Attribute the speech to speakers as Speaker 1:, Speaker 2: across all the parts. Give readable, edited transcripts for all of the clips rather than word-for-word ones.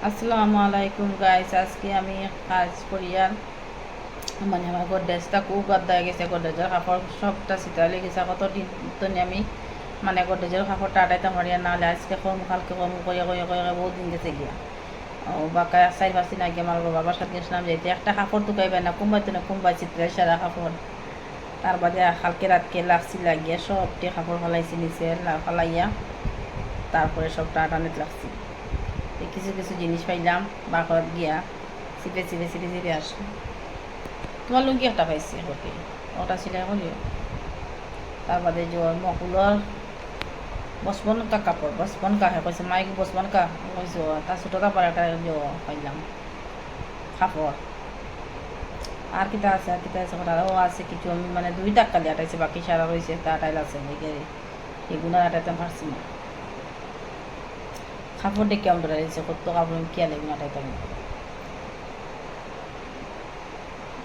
Speaker 1: আসসালামু আলাইকুম গাইস, আজকে আমি কাজ করিয়ার মানে আমার গডরেজটা খুব গদ্দা হয়ে গেছে। গডরেজের কাপড় সবটা শীতল হয়ে গেছে। কতদিন তো আমি মানে গডরেজের কাপড়টা আটাইতাম করিয়া, নাহলে আজকে কম কালকে কম করিয়া করিয়া করিয়া বহুত দিন গেছে গিয়া। ও বাকা 4-5 দিন আগে আমার বাবার সাথে গেছিলাম, যেতে একটা কাপড় টুকাইবে না, কুম্বাইতো না কুম্বাই চিত্রের সারা কাপড়। তার বাদে কালকে রাতকে লাগছি লাগিয়া সবটি কাপড় ফেলাইছি নিচে ফেলাইয়া, তারপরে সবটা আটানিতে লাগছি। কিছু কিছু জিনিস পাইলাম বাকরত গিয়া চিপে চিপে চিপে চিপে আসলাম। তোমার লুঙ্গি একটা পাইছি ওকে, ওটা সিলাই করিও। তার বাদে যে মকুলর বসবন কা কাপড়, বসবন কা কইছে মাইক বসবন কা কইছো, তার ছোটো কাপড় একটা পাইলাম কাপড়। আর কিতা আছে আর কিতা আছে আরও আছে কিছু, আমি মানে 2 টাকা আটাইছে, বাকি সারা রয়েছে তা আটাইল আছে এগুলো আটাইতে পারছি না। কাপড় ডেকে আমরা রয়েছে কত কাপড় আমি কিয়া লেগুন আটাইতাম।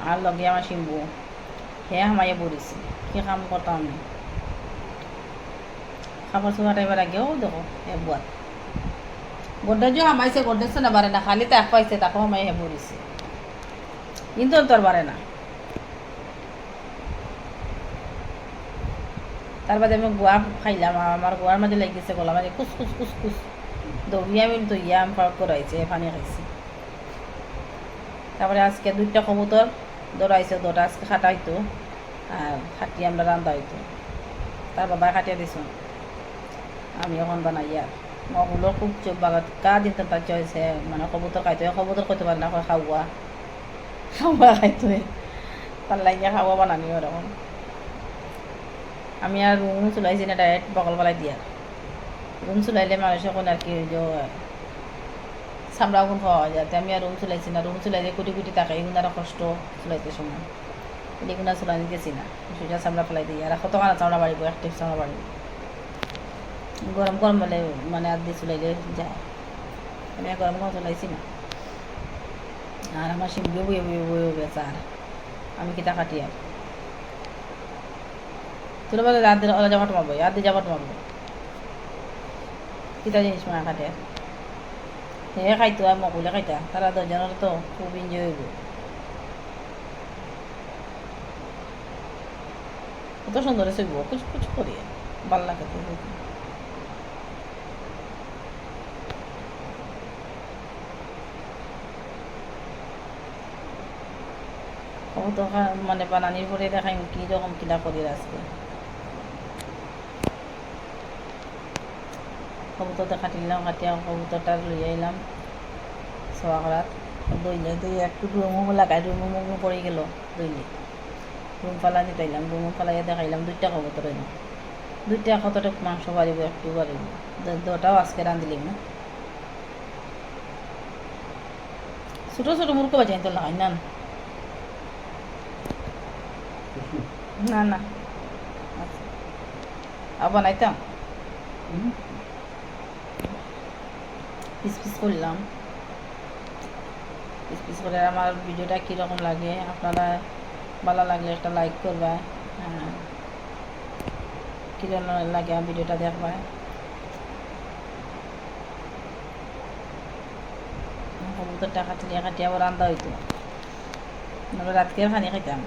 Speaker 1: আর লগে আমার শিম্বু হ্যাঁ আমায় পড়েছি, কি কাম করতাম আমি। কাপড় চোপড় আটাইবার আগেও দেখো এ বুয়াত গোডরেজও হামাইছে, গোডরেজও না বারে না, খালি তাক পাইছে তাকেও আমায় হে পড়েছে, কিন্তু তোর বারে না। তার বাদে আমি গোয়া খাইলাম, আমার গোয়ার মাঝে লেগেছে গলা মাঝে কুচ কুচ কুচ কুচ, দৌড়িয়ে আমি তো ইয়া আমি করাইছে পানি খাইছি। তারপরে আজকে 2টা কবুতর দৌড়াইছে, দৌড়া আজকে খাটা হইতো আর খাটিয়ে আমরা রান্ধা হইতো। তার বাবা খাটিয়ে দিছ, আমি এখন বানাইয়া মগুলো খুব চোখ বাগাত কা দিন তার চয়েছে, মানে কবুতর খাইতে হয়, কবুতর করতে পারে না, খাওয়া খাওয়া খাইতে হয়, তার লাগিয়া খাওয়া বানানি ওরকম। আমি আর রুম চুলাইছি না, ডাইরেক্ট বকল পালাই দিয়া। রুম চুলাইলে মানুষ এখন আর কি চামড়া গুণ খাওয়া যায়, আমি আর রুম চুলাইছি না। রুম চুলাইলে কুটি কুটি থাকে, এগুলো আরো কষ্ট চুলাইতে সময়, এগুলো চুলাই গেছি না, সোজা চামড়া ফেলাই দিই। আর কত কানা চামড়া বাড়িব, একটিভ চামড়া বাড়িব। গরম গরম হলে মানে আর দিয়ে চুলাইলে যায়, আমি গরম গরম চলাইছি না। আর আমার সিমবিও বয়ে বয়ে বয়ে বেচা, আর আমি কিতা কাটি আর তোর বলে রাত দিন ওলা জামা টমাবো, আর দিয়ে জামা টমাবো কিতা জিনিস মানে কাটে আর হে খাইতো আর মকুলে খাইতা, তারা 10 জনের তো খুব এনজয় হইব। কত সুন্দর চইব কুচ কুচ করিয়ে, ভাল লাগে তো। কবুতর মানে বানানির পরে দেখাই কি রকম কিলা করি আজকে। কবুতরটা কাটিলাম, কাটিয়া কবুতরটা লই আইলাম সোয়া করাত, দইলে দই একটু রুমও লাগাই, রুমও পড়ে গেল দইলে, রুম ফালা নিতাইলাম, রুম ফালাইয়া দেখাইলাম 2টা কবুতর এনে, 2টা কতটা মাংস বাড়িব, একটু বাড়িব। 2টাও আজকে রাঁধিলাম না। ছোটো ছোটো মুরগো বাজাই তো লাগাই না না না, আচ্ছা আর বানাইতাম পিস পিস করলাম, পিস পিস করে। আমার ভিডিওটা কীরকম লাগে আপনারা ভালো লাগলে একটা লাইক করবা, হ্যাঁ কীরকম লাগে ভিডিওটা দেখবা। কবুতরটা কাটিয়ে কাটিয়ে আবার রান্না হইতো, আমরা রাতকে খানি খাইতাম।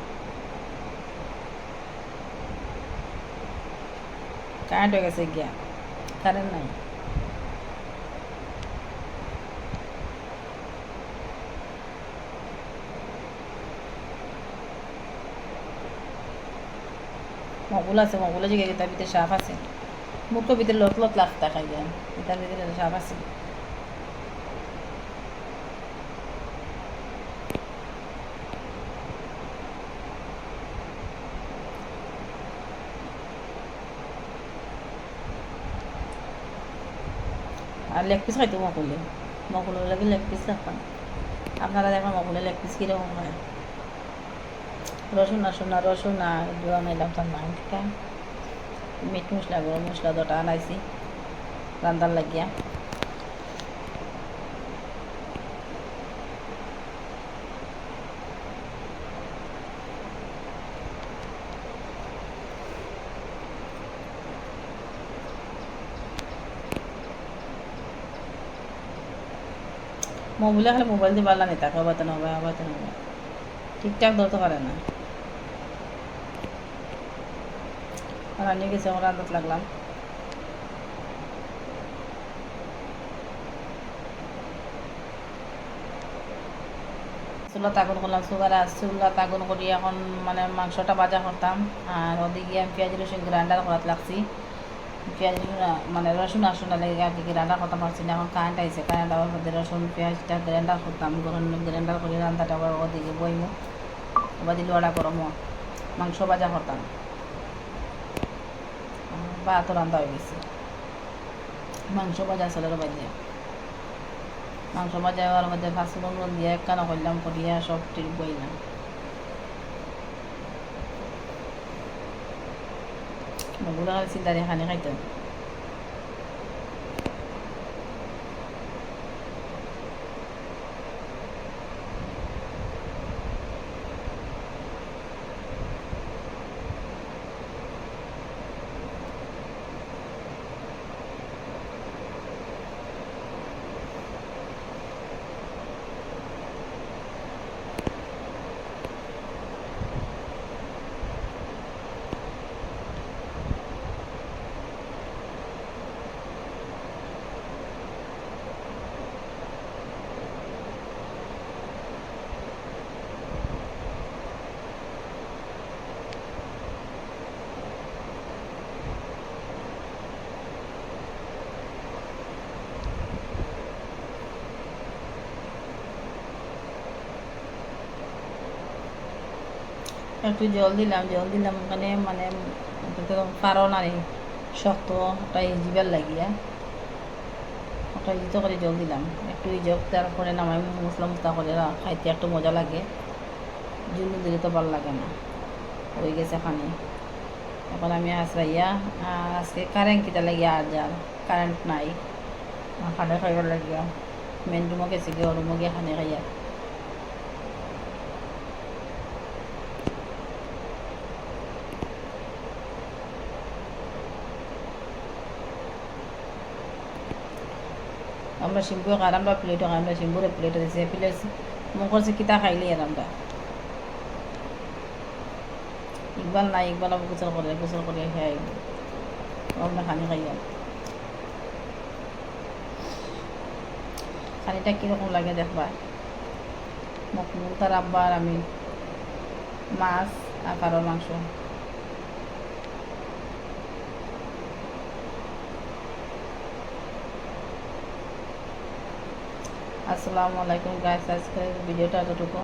Speaker 1: কারেন্ট হয়ে গেছে গিয়া, কারেন্ট নাই। মগুল আছে, মগুলো জিগে তার ভিতরে সাপ আছে, মুখের ভিতরে লত লত লাগতা খাই যায়, তার ভিতরে সাপ আছে। আর লেগ পিস খাইতো মকুলে, মকুলের লাগে লেগ পিস রাখতাম। আপনারা দেখবেন মকুলে লেগ পিস কীরকম হয়। রসুন আর এগুলো আনাইলাম তার নাম থেকে, মিট মশলা গরম মশলা 2টা আনাইছি রান্দার লাগিয়া। মোবাইলে খালি মোবাইল দিয়ে পারলাম তাকে বাতানো হবে বাতানো হবে ঠিকঠাক ধরতে পারে না। রান্নি গেছে আমার রান্নাত লাগলাম। চুলা তাগুন করলাম, চুলা তাগুন করি এখন মানে মাংসটা ভাজা করতাম। আর ওদিকে আমি পেঁয়াজ রসুন গ্রাইন্ডার করাতে লাগছি। পেঁয়াজ রসুন মানে রসুন আসুন লেগে আর কি গ্রাইন্ডার করতে পারছি না। এখন কারেন্ট আইসে, কারেন্ট আবার মধ্যে রসুন পেঁয়াজটা গ্রাইন্ডার করতাম, গ্রাইন্ডার করে রান্নাটা আবার ওদিকে বইমো, আবার দিলে ওটা করমো, মাংস ভাজা করতাম। ভাত রান্না হয়ে গেছে, মাংস ভাজা চলের বাজে মাংস ভাজা হওয়ার মধ্যে ফাঁসুন দিয়ে একখানা করলাম করিয়া সব ঠিক বইলাম। ওগুলো চিন্তা দিয়ে খানি খাইতাম। একটু জল দিলাম ওখানে মানে পারো না রে শক্ত ওটা জিবার লাগিয়া ওটা ইতো করে জল দিলাম একটু ইজক, তারপরে নামাই মশলা মশলা করে খাইতে একটু মজা লাগে। জুলু দিলে তো ভালো লাগে না। হয়ে গেছে খানি। এখন আমি আশ্রাইয়া আজকে কারেন্ট কিটা লাগিয়া আর যার কারেন্ট নাই, খানে খাইবার লাগিয়া মেন রুমো গেছে গিয়ে রুমো গিয়ে খানে খাইয়া। আমরা শিম্পু খাই, আমরা প্লেটও খাই, আমরা শিম্পুরে প্লেটও দিয়েছি প্লেট মন করছে কিতা খাইলে আর আমরা ইকবাল নাই, ইকবাল আবার গোসল করে খাই আমরা খানি খাইয়া। খানিটা কীরকম লাগে দেখবা। তার আব্বা আর আমি মাছ আর পারোর মাংস। আসসালামু আলাইকুম গাইস, আজকের ভিডিওটা এতটুকু।